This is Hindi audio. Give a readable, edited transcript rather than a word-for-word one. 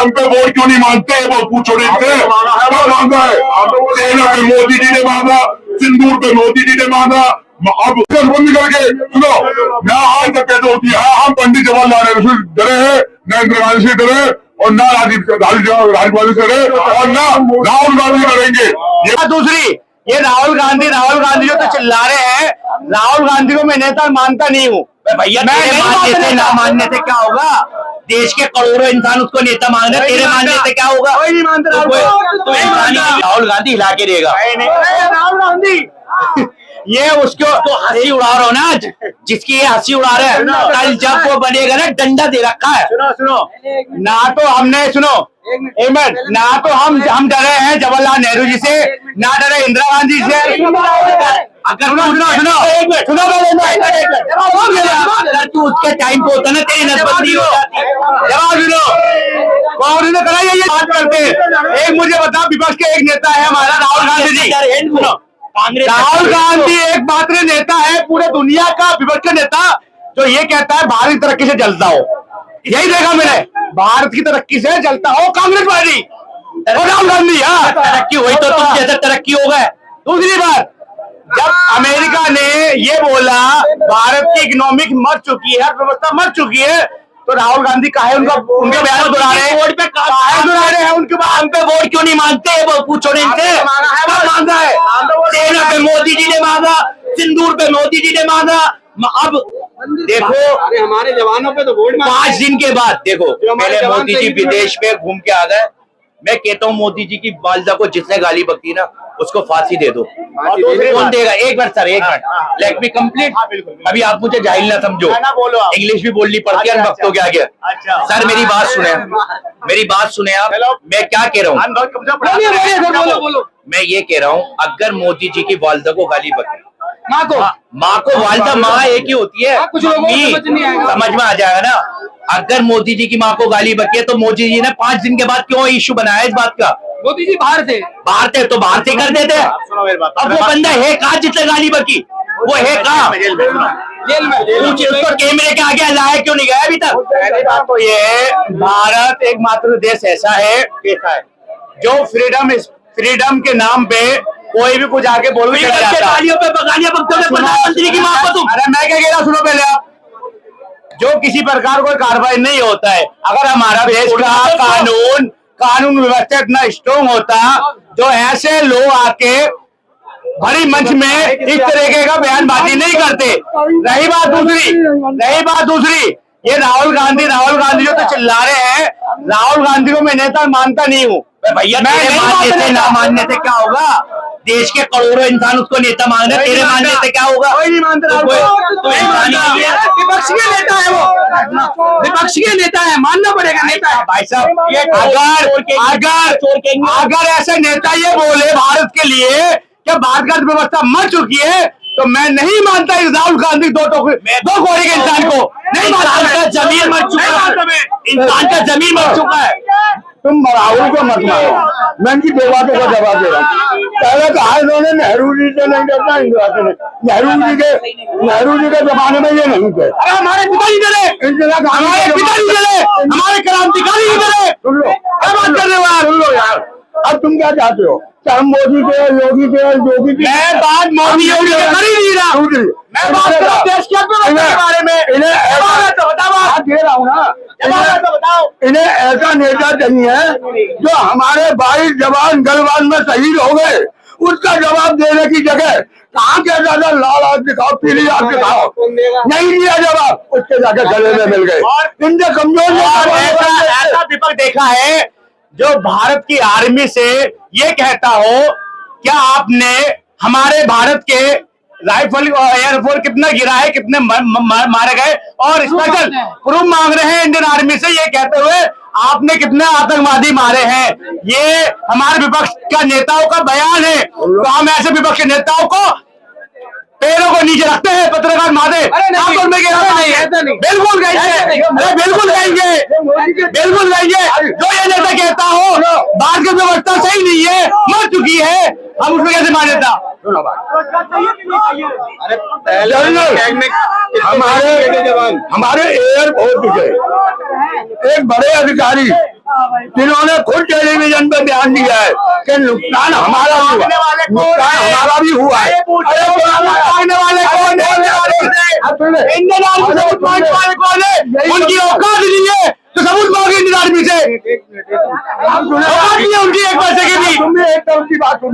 हम पे वोट क्यों नहीं मांगते, वो पूछो नहीं थे क्या मांगा है। सेना पे मोदी जी ने मांगा, सिंदूर पे मोदी जी ने मांगा। अब बंद करके सुनो, मैं आज तक कहते होती है हम पंडित जवाहरलाल नेहरू से डरे हैं, न इंदिरा गांधी से डरे और ना राजीव गांधी से डरे और ना राहुल गांधी करेंगे। ये दूसरी, ये राहुल गांधी जो तो चिल्ला रहे हैं, राहुल गांधी को मैं नेता मानता नहीं हूँ भैया। तेरे मानने से ना मानने से क्या होगा, देश के करोड़ों इंसान उसको नेता मान रहे, तेरे मानने से क्या होगा। कोई नहीं मानता तो राहुल गांधी हिला के देगा। राहुल गांधी ये उसको तो हंसी उड़ा रहा हो ना आज, जिसकी ये हंसी उड़ा रहे हैं, कल जब वो बनेगा ना डंडा दे रखा है। सुनो ना, तो हमने सुनो एक मिनट, ना तो हम डरे हैं जवाहरलाल नेहरू जी से, ना डरे इंदिरा गांधी से। अगर सुनो अगर तू उसके टाइम पे होता ना, तेरी नसबंदी हो जाती। जवाब सुनो, कांग्रेस ने कराई ये बात करते। एक मुझे बता, विपक्ष के एक नेता है हमारा राहुल गांधी जी। राहुल गांधी एक मात्र नेता है पूरे दुनिया का विपक्ष का नेता जो ये कहता है भारत की तरक्की से जलता हो। यही देखा मैंने, भारत की तरक्की से जलता हो कांग्रेस पार्टी और राहुल गांधी। तरक्की हुई तो तुम जैसे तरक्की हो गए। दूसरी बात, जब अमेरिका ने ये बोला भारत की इकोनॉमिक मर चुकी है, अर्थव्यवस्था मर चुकी है, तो राहुल गांधी काहे उनके बयान दुहरा रहे हैं, वोट पे काहे दुहरा रहे हैं, उनके हम पे वोट क्यों नहीं मांगते, वो पूछो नहीं इनसे क्या मांगा है। सेना पे मोदी जी ने मांगा, सिंदूर पे मोदी जी ने मांगा। अब देखो, अरे हमारे जवानों पे तो वोट 5 दिन के बाद देखो, पहले मोदी जी विदेश में घूम के आ गए। मैं कहता हूँ मोदी जी की वालिदा को जिसने गाली बकती ना, उसको फांसी दे दो। कौन देगा? एक मिनट सर, एक मिनट, लेट मी कंप्लीट। अभी आप मुझे जाहिल ना समझो, इंग्लिश भी बोलनी पड़ती है वक्तों के आगे। सर मेरी बात सुने, मेरी बात सुने आप। मैं क्या कह रहा हूँ, मैं ये कह रहा हूँ, अगर मोदी जी की वालिदा को गाली बकती, माँ को वालिदा माँ एक ही होती है, समझ में आ जाएगा ना। अगर मोदी जी की माँ को गाली बकी तो मोदी जी ने 5 दिन के बाद क्यों इश्यू बनाया इस बात का? मोदी जी बाहर थे तो बाहर से कर देते। अब वो बंदा है कहाँ जिसने गाली बकी? वो है कहाँ? जेल में। उसको कैमरे के आगे लाया क्यों नहीं गया अभी तक? पहली बात तो ये, भारत एकमात्र देश ऐसा है जो फ्रीडम के नाम पे कोई भी कुछ आके बोल के गालियों पे गालियां बकते हो प्रधानमंत्री की माँ को तुम। अरे मैं क्या कह रहा, सुनो पहले आप। जो किसी प्रकार कोई कार्रवाई नहीं होता है, अगर हमारा देश का कानून व्यवस्था इतना स्ट्रोंग होता जो ऐसे लोग आके बड़ी मंच में इस तरीके का बयानबाजी नहीं करते। रही बात दूसरी, ये राहुल गांधी जो तो चिल्ला रहे हैं, राहुल गांधी को मैं नेता मानता नहीं हूँ भैया। तेरे मानने से ना मानने से क्या होगा, देश के करोड़ों इंसान उसको नेता मान रहे, तेरे मानने से क्या होगा। कोई नहीं मानता। विपक्ष के नेता है वो, विपक्ष के नेता है, मानना पड़ेगा नेता है भाई साहब। अगर ऐसे नेता ये बोले भारत के लिए कि भारत की अर्थव्यवस्था मर चुकी है, तो मैं नहीं मानता इस राहुल गांधी दो कोड़े के इंसान को नहीं मानता। जमीन मर चुका है, इंसान का जमीन मर चुका है। तुम राहुल को मत मानो, मैं इनकी 2 बातों का जवाब दे रहा हूँ। पहले कहा इन्होंने नेहरू जी से नहीं डरता, इंदिरा से नहीं। नेहरू जी के जमाने में ये नहीं थे। अरे हमारे पिताजी डरे, हमारे क्रांतिकारी जी डरे। सुन लो क्या बात कर रहे हो यार, सुन लो यार। अब तुम क्या चाहते हो, चाहे मोदी के योगी की? मैं बात मोदी योगी की कर ही नहीं रहा, मैं बात कर रहा हूँ देश के बारे में। इन्हें दे रहा हूँ ना, इन्हें ऐसा नेता चाहिए जो हमारे 22 जवान गलवान में शहीद हो गए, उसका जवाब देने की जगह कहाँ के ज्यादा लाल आग दिखाओ, पीली आग दिखाओ, नहीं दिया जवाब, उसके जाके गले में मिल गए। इनसे कमजोर ऐसा विपक्ष देखा है जो भारत की आर्मी से ये कहता हो क्या आपने हमारे भारत के राइफल एयरफोर्स कितना गिरा है, कितने मारे गए, और स्पेशल प्रूफ मांग रहे हैं इंडियन आर्मी से ये कहते हुए आपने कितने आतंकवादी मारे हैं। ये हमारे विपक्ष का नेताओं का बयान है। तो हम ऐसे विपक्ष के नेताओं को पैरों को नीचे रखते हैं, पत्रकार मादे बिल्कुल कहेंगे जो ये नेता कहता हो भारत की व्यवस्था सही नहीं है, मर चुकी है, हम उसमें कैसे मान्यता। हमारे एयरफोर्स के एक बड़े अधिकारी जिन्होंने खुद टेलीविजन पे बयान दिया है कि नुकसान हमारा भी हुआ, नुकसान हमारा भी हुआ है। अरे मारने वाले कौन है? इंडियन आर्मी से सबूत मांगने वाले कौन है? उनकी औकात नहीं है तो सबूत मांगे इंडियन आर्मी से। औकात नहीं है उनकी एक पैसे की भी। तुमने एक तरफ की बात सुन